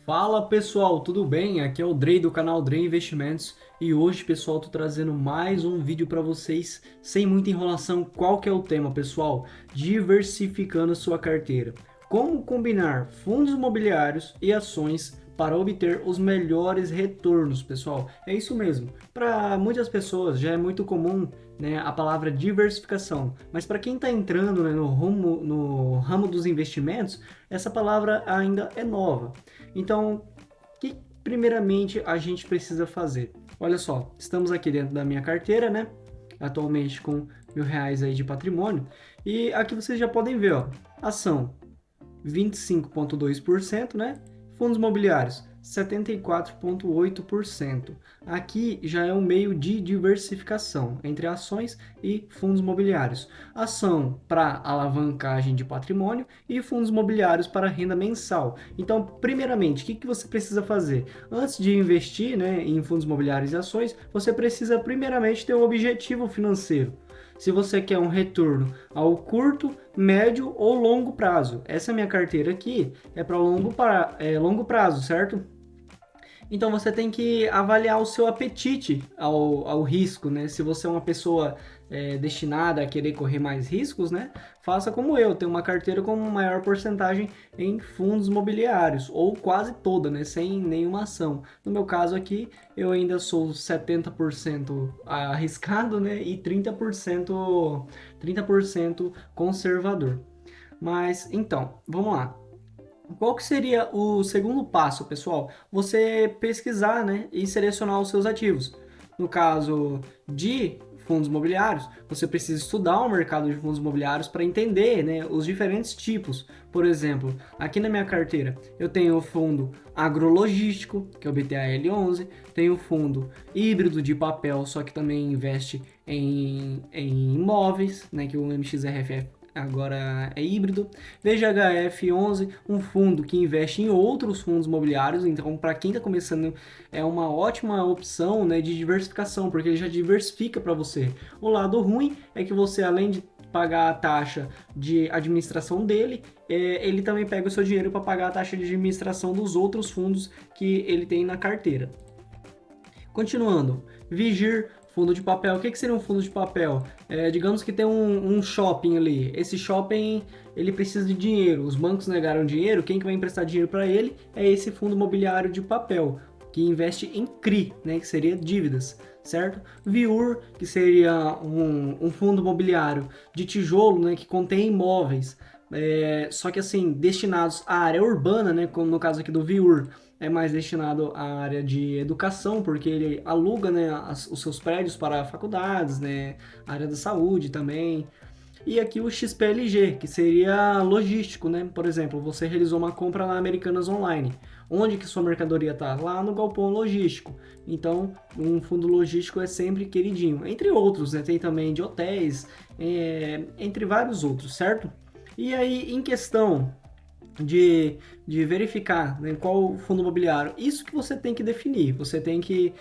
Fala pessoal, tudo bem? Aqui é o Drey do canal Drey Investimentos e hoje, pessoal, tô trazendo mais um vídeo para vocês sem muita enrolação. Qual que é o tema, pessoal? Diversificando sua carteira. Como combinar fundos imobiliários e ações para obter os melhores retornos, pessoal? É isso mesmo. Para muitas pessoas já é muito comum, né, a palavra diversificação, mas para quem está entrando, né, no ramo dos investimentos, essa palavra ainda é nova. Então, o que primeiramente a gente precisa fazer? Olha só, estamos aqui dentro da minha carteira, né? Atualmente com R$ 1.000 aí de patrimônio. E aqui vocês já podem ver, ó, ação 25,2%, né? Fundos imobiliários 74,8%. Aqui já é um meio de diversificação entre ações e fundos imobiliários. Ação para alavancagem de patrimônio e fundos imobiliários para renda mensal. Então, primeiramente, o que você precisa fazer? Antes de investir, né, em fundos imobiliários e ações, você precisa primeiramente ter um objetivo financeiro. Se você quer um retorno ao curto, médio ou longo prazo. Essa minha carteira aqui é para longo prazo, certo? Então você tem que avaliar o seu apetite ao risco, né? Se você é uma pessoa destinada a querer correr mais riscos, né? Faça como eu, tenho uma carteira com maior porcentagem em fundos imobiliários, ou quase toda, né? Sem nenhuma ação. No meu caso aqui, eu ainda sou 70% arriscado, né? E 30% conservador. Mas então, vamos lá. Qual que seria o segundo passo, pessoal? Você pesquisar, né, e selecionar os seus ativos. No caso de fundos imobiliários, você precisa estudar o mercado de fundos imobiliários para entender, né, os diferentes tipos. Por exemplo, aqui na minha carteira eu tenho o fundo agrologístico, que é o BTAL11, tenho o fundo híbrido de papel, só que também investe em imóveis, né, que é o MXRF agora é híbrido. VGHF11, um fundo que investe em outros fundos imobiliários, então para quem está começando é uma ótima opção, né, de diversificação, porque ele já diversifica para você. O lado ruim é que você, além de pagar a taxa de administração dele, ele também pega o seu dinheiro para pagar a taxa de administração dos outros fundos que ele tem na carteira. Continuando, Vigir, fundo de papel. O que seria um fundo de papel? Digamos que tem um shopping ali. Esse shopping ele precisa de dinheiro. Os bancos negaram dinheiro. Quem que vai emprestar dinheiro para ele é esse fundo imobiliário de papel, que investe em CRI, né, que seria dívidas, certo? VIUR, que seria um fundo imobiliário de tijolo, né, que contém imóveis. Só que assim, destinados à área urbana, né, como no caso aqui do VIUR, é mais destinado à área de educação, porque ele aluga, né, os seus prédios para faculdades, né, área da saúde também. E aqui o XPLG, que seria logístico, né? Por exemplo, você realizou uma compra na Americanas Online. Onde que sua mercadoria está? Lá no galpão logístico. Então, um fundo logístico é sempre queridinho. Entre outros, né? Tem também de hotéis, entre vários outros, certo? E aí, em questão de verificar, né, qual fundo imobiliário. Isso que você tem que definir. Você tem que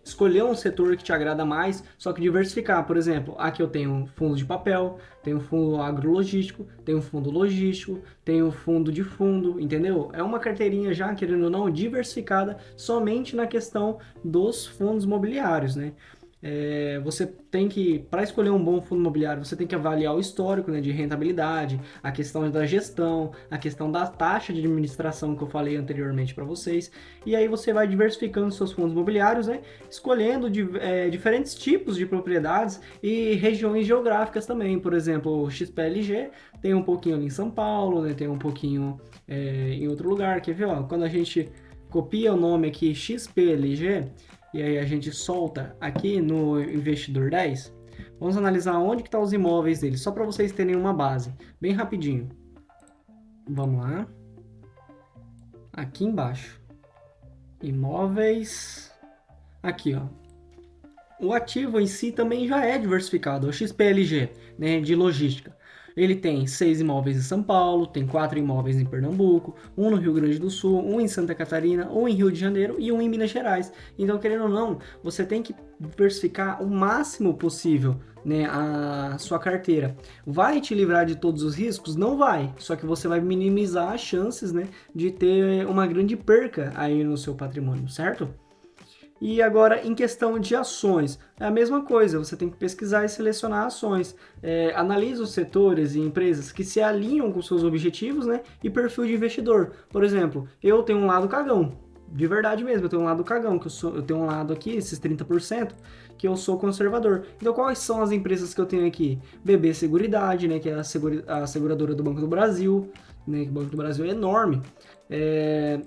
escolher um setor que te agrada mais, só que diversificar. Por exemplo, aqui eu tenho fundo de papel, tenho fundo agrologístico, tenho fundo logístico, tenho fundo de fundo, entendeu? É uma carteirinha já, querendo ou não, diversificada somente na questão dos fundos imobiliários, né? Você tem que, para escolher um bom fundo imobiliário, você tem que avaliar o histórico, né, de rentabilidade, a questão da gestão, a questão da taxa de administração que eu falei anteriormente para vocês, e aí você vai diversificando seus fundos imobiliários, né, escolhendo diferentes tipos de propriedades e regiões geográficas também. Por exemplo, o XPLG tem um pouquinho ali em São Paulo, né, tem um pouquinho em outro lugar. Quer ver? Ó, quando a gente copia o nome aqui XPLG, e aí a gente solta aqui no Investidor 10, vamos analisar onde que estão os imóveis dele, só para vocês terem uma base, bem rapidinho. Vamos lá. Aqui embaixo. Imóveis. Aqui, ó. O ativo em si também já é diversificado, o XPLG, né, de logística. Ele tem 6 imóveis em São Paulo, tem 4 imóveis em Pernambuco, um no Rio Grande do Sul, um em Santa Catarina, um em Rio de Janeiro e um em Minas Gerais. Então, querendo ou não, você tem que diversificar o máximo possível, né, a sua carteira. Vai te livrar de todos os riscos? Não vai. Só que você vai minimizar as chances, né, de ter uma grande perca aí no seu patrimônio, certo? E agora, em questão de ações, é a mesma coisa, você tem que pesquisar e selecionar ações. Analise os setores e empresas que se alinham com seus objetivos, né, e perfil de investidor. Por exemplo, eu tenho um lado cagão, de verdade mesmo, eu tenho um lado cagão, eu tenho um lado aqui, esses 30%, que eu sou conservador. Então, quais são as empresas que eu tenho aqui? BB Seguridade, né, que é a seguradora do Banco do Brasil, né, que o Banco do Brasil é enorme.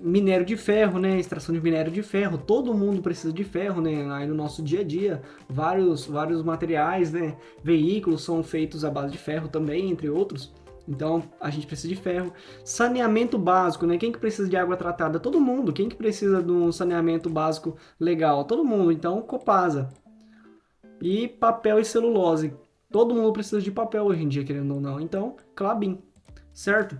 Minério de ferro, né? Extração de minério de ferro. Todo mundo precisa de ferro, né? Aí no nosso dia a dia, vários materiais, né? Veículos são feitos à base de ferro também, entre outros. Então a gente precisa de ferro. Saneamento básico, né? Quem que precisa de água tratada? Todo mundo. Quem que precisa de um saneamento básico legal? Todo mundo. Então Copasa. E papel e celulose. Todo mundo precisa de papel hoje em dia, querendo ou não. Então, Klabin, certo?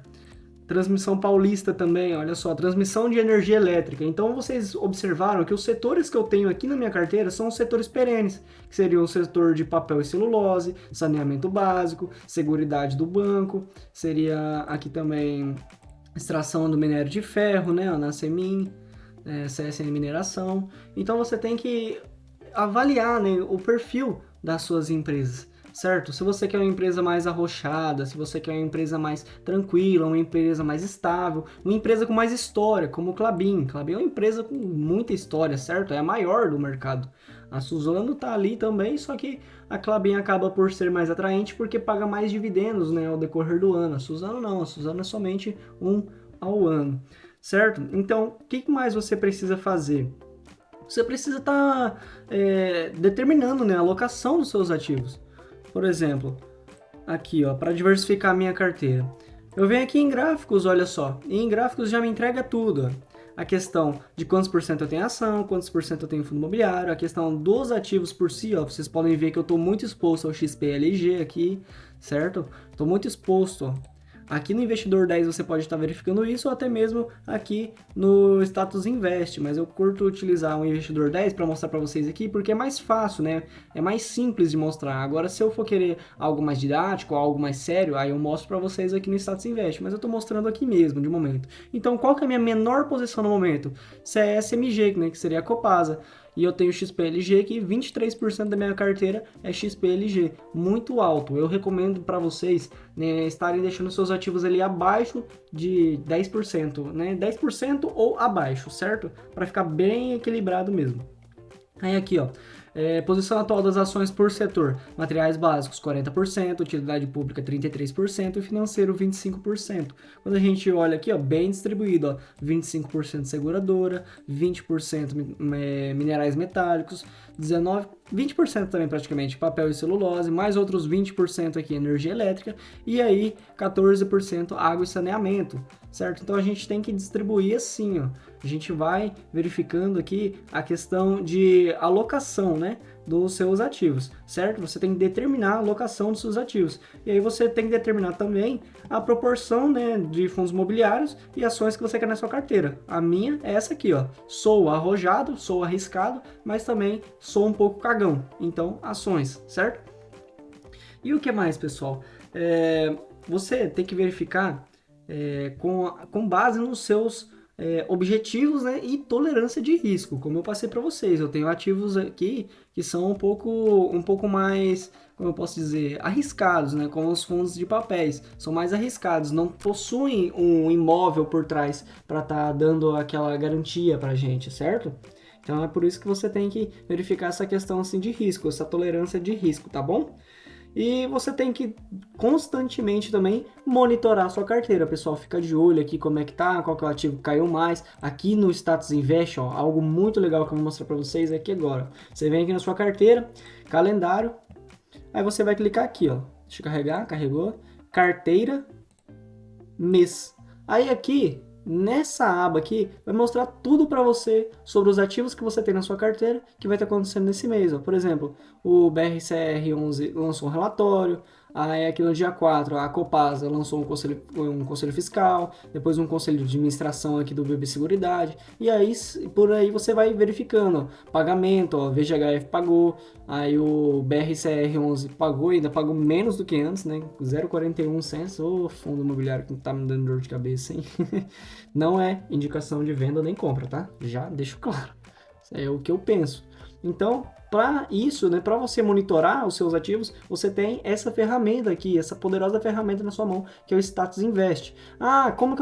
Transmissão paulista também, olha só, transmissão de energia elétrica. Então vocês observaram que os setores que eu tenho aqui na minha carteira são os setores perenes, que seriam o setor de papel e celulose, saneamento básico, seguridade do banco, seria aqui também extração do minério de ferro, né, a Nacemin, CSN Mineração. Então você tem que avaliar, né, o perfil das suas empresas, certo? Se você quer uma empresa mais arrochada, se você quer uma empresa mais tranquila, uma empresa mais estável, uma empresa com mais história, como o Klabin. Klabin é uma empresa com muita história, certo? É a maior do mercado. A Suzano tá ali também, só que a Klabin acaba por ser mais atraente porque paga mais dividendos, né, ao decorrer do ano. A Suzano não, a Suzano é somente um ao ano, certo? Então, o que mais você precisa fazer? Você precisa estar determinando, né, a alocação dos seus ativos. Por exemplo, aqui, ó, para diversificar a minha carteira. Eu venho aqui em gráficos, olha só, e em gráficos já me entrega tudo. Ó. A questão de quantos por cento eu tenho ação, quantos por cento eu tenho fundo imobiliário, a questão dos ativos por si, ó, vocês podem ver que eu estou muito exposto ao XPLG aqui, certo? Estou muito exposto, ó. Aqui no Investidor 10 você pode estar verificando isso, ou até mesmo aqui no Status Invest, mas eu curto utilizar o Investidor 10 para mostrar para vocês aqui, porque é mais fácil, né? É mais simples de mostrar. Agora, se eu for querer algo mais didático, algo mais sério, aí eu mostro para vocês aqui no Status Invest, mas eu estou mostrando aqui mesmo, de momento. Então, qual que é a minha menor posição no momento? CSMG, né, que seria a Copasa. E eu tenho XPLG, que 23% da minha carteira é XPLG, muito alto. Eu recomendo para vocês, né, estarem deixando seus ativos ali abaixo de 10%, né, 10% ou abaixo, certo? Para ficar bem equilibrado mesmo. Aí aqui, ó, posição atual das ações por setor: materiais básicos 40%, utilidade pública 33% e financeiro 25%. Quando a gente olha aqui, ó, bem distribuído, ó, 25% seguradora, 20% minerais metálicos, 20% também praticamente papel e celulose, mais outros 20% aqui energia elétrica e aí 14% água e saneamento, certo? Então a gente tem que distribuir assim, ó. A gente vai verificando aqui a questão de alocação, né, dos seus ativos, certo? Você tem que determinar a alocação dos seus ativos. E aí você tem que determinar também a proporção, né, de fundos imobiliários e ações que você quer na sua carteira. A minha é essa aqui, ó. Sou arrojado, sou arriscado, mas também sou um pouco cagão. Então, ações, certo? E o que mais, pessoal? Você tem que verificar com base nos seus objetivos, né, e tolerância de risco, como eu passei para vocês. Eu tenho ativos aqui que são um pouco mais, como eu posso dizer, arriscados, né, como os fundos de papéis, são mais arriscados, não possuem um imóvel por trás para estar dando aquela garantia para a gente, certo? Então é por isso que você tem que verificar essa questão assim de risco, essa tolerância de risco, tá bom? E você tem que constantemente também monitorar a sua carteira, pessoal. Fica de olho aqui como é que tá, qual que é o ativo que caiu mais. Aqui no Status Invest, ó, algo muito legal que eu vou mostrar para vocês aqui agora. Você vem aqui na sua carteira, calendário, aí você vai clicar aqui, ó. Deixa eu carregar, carregou. Carteira, mês. Aí aqui, nessa aba aqui, vai mostrar tudo para você sobre os ativos que você tem na sua carteira que vai estar acontecendo nesse mês. Ó. Por exemplo, o BRCR11 lançou um relatório, Aí aqui no dia 4, a Copasa lançou um conselho fiscal, depois um conselho de administração aqui do BB Seguridade, e aí por aí você vai verificando, ó, pagamento, ó, VGHF pagou, aí o BRCR11 pagou, ainda pagou menos do que antes, né, 0,41 centos, ô fundo imobiliário que tá me dando dor de cabeça, hein? Não é indicação de venda nem compra, tá? Já deixo claro, isso é o que eu penso. Então, para isso, né, para você monitorar os seus ativos, você tem essa ferramenta aqui, essa poderosa ferramenta na sua mão, que é o Status Invest. Ah, como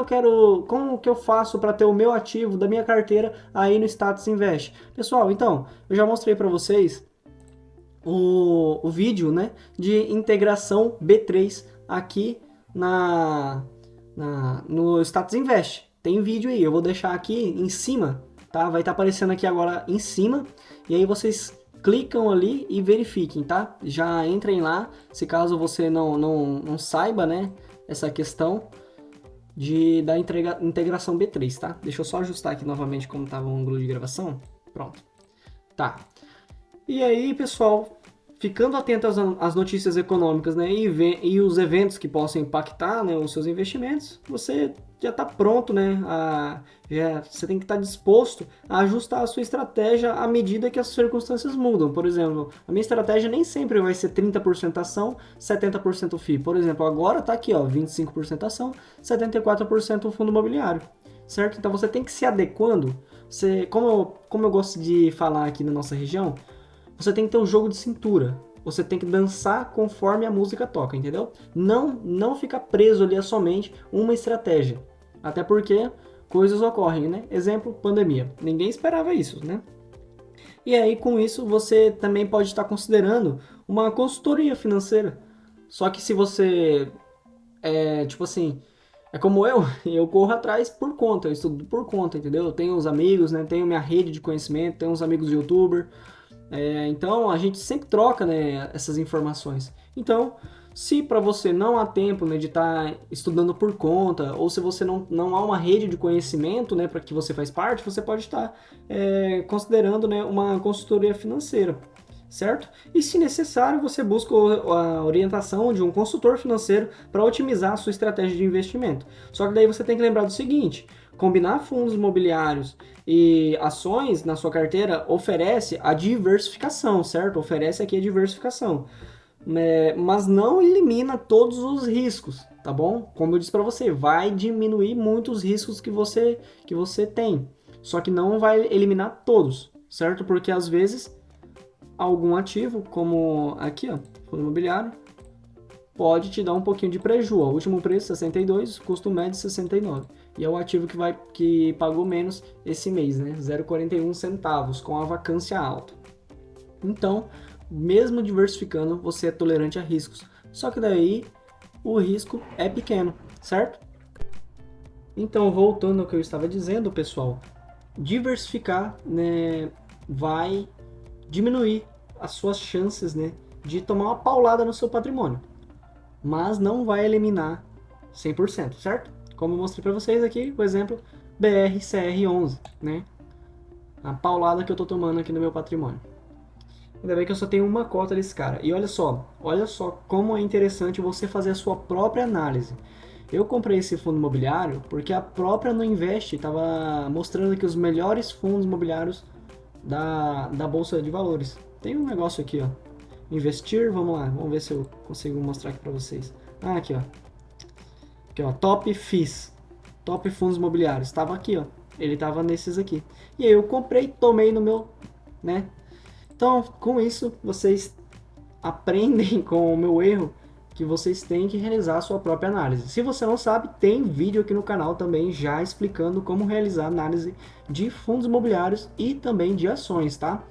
que eu faço para ter o meu ativo da minha carteira aí no Status Invest? Pessoal, então, eu já mostrei para vocês o vídeo, né, de integração B3 aqui no Status Invest. Tem vídeo aí, eu vou deixar aqui em cima, tá? Vai estar aparecendo aqui agora em cima, e aí vocês clicam ali e verifiquem, tá? Já entrem lá, se caso você não saiba, né, essa questão da integração B3, tá? Deixa eu só ajustar aqui novamente como estava o ângulo de gravação. Pronto. Tá. E aí, pessoal, ficando atento às notícias econômicas, né, e os eventos que possam impactar, né, os seus investimentos, você já está pronto, né, você tem que estar disposto a ajustar a sua estratégia à medida que as circunstâncias mudam. Por exemplo, a minha estratégia nem sempre vai ser 30% ação, 70% FII. Por exemplo, agora está aqui, ó, 25% ação, 74% fundo imobiliário, certo? Então você tem que se adequando. Como eu gosto de falar aqui na nossa região, você tem que ter um jogo de cintura. Você tem que dançar conforme a música toca, entendeu? Não ficar preso ali a somente uma estratégia. Até porque coisas ocorrem, né? Exemplo, pandemia. Ninguém esperava isso, né? E aí, com isso, você também pode estar considerando uma consultoria financeira. Só que se você tipo assim, é como eu corro atrás por conta, eu estudo por conta, entendeu? Eu tenho uns amigos, né? Tenho minha rede de conhecimento, tenho uns amigos youtuber. Então a gente sempre troca, né, essas informações. Então, se para você não há tempo, né, de estar estudando por conta, ou se você não há uma rede de conhecimento, né, para que você faz parte, você pode estar considerando, né, uma consultoria financeira, certo? E se necessário, você busca a orientação de um consultor financeiro para otimizar a sua estratégia de investimento. Só que daí você tem que lembrar do seguinte: combinar fundos imobiliários e ações na sua carteira oferece a diversificação, certo? Oferece aqui a diversificação, mas não elimina todos os riscos, tá bom? Como eu disse para você, vai diminuir muitos riscos que você tem, só que não vai eliminar todos, certo? Porque às vezes algum ativo, como aqui, ó, fundo imobiliário, pode te dar um pouquinho de prejuízo. O último preço 62, custo médio 69. E é o ativo que pagou menos esse mês, né? 0,41 centavos, com a vacância alta. Então, mesmo diversificando, você é tolerante a riscos. Só que daí o risco é pequeno, certo? Então, voltando ao que eu estava dizendo, pessoal, diversificar, né, vai diminuir as suas chances, né, de tomar uma paulada no seu patrimônio, mas não vai eliminar 100%, certo? Como eu mostrei para vocês aqui, por exemplo, BRCR11, né? A paulada que eu tô tomando aqui no meu patrimônio. Ainda bem que eu só tenho uma cota desse cara. E olha só como é interessante você fazer a sua própria análise. Eu comprei esse fundo imobiliário porque a própria Nuinvest estava mostrando aqui os melhores fundos imobiliários da Bolsa de Valores. Tem um negócio aqui, ó. Investir, vamos lá. Vamos ver se eu consigo mostrar aqui para vocês. Ah, aqui, ó. Aqui, ó, Top FIIs, Top Fundos Imobiliários, estava aqui, ó, ele estava nesses aqui, e aí eu comprei, tomei no meu, né, então com isso vocês aprendem com o meu erro, que vocês têm que realizar a sua própria análise. Se você não sabe, tem vídeo aqui no canal também já explicando como realizar análise de fundos imobiliários e também de ações, tá?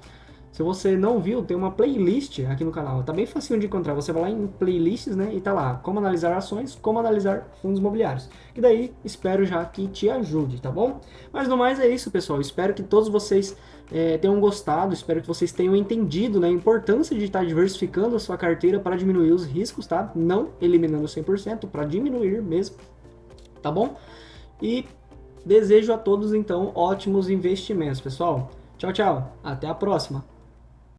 Se você não viu, tem uma playlist aqui no canal. Tá bem facinho de encontrar. Você vai lá em playlists, né? E tá lá, como analisar ações, como analisar fundos imobiliários. E daí, espero já que te ajude, tá bom? Mas no mais é isso, pessoal. Espero que todos vocês tenham gostado. Espero que vocês tenham entendido, né, a importância de estar diversificando a sua carteira para diminuir os riscos, tá? Não eliminando 100%, para diminuir mesmo, tá bom? E desejo a todos, então, ótimos investimentos, pessoal. Tchau, tchau. Até a próxima.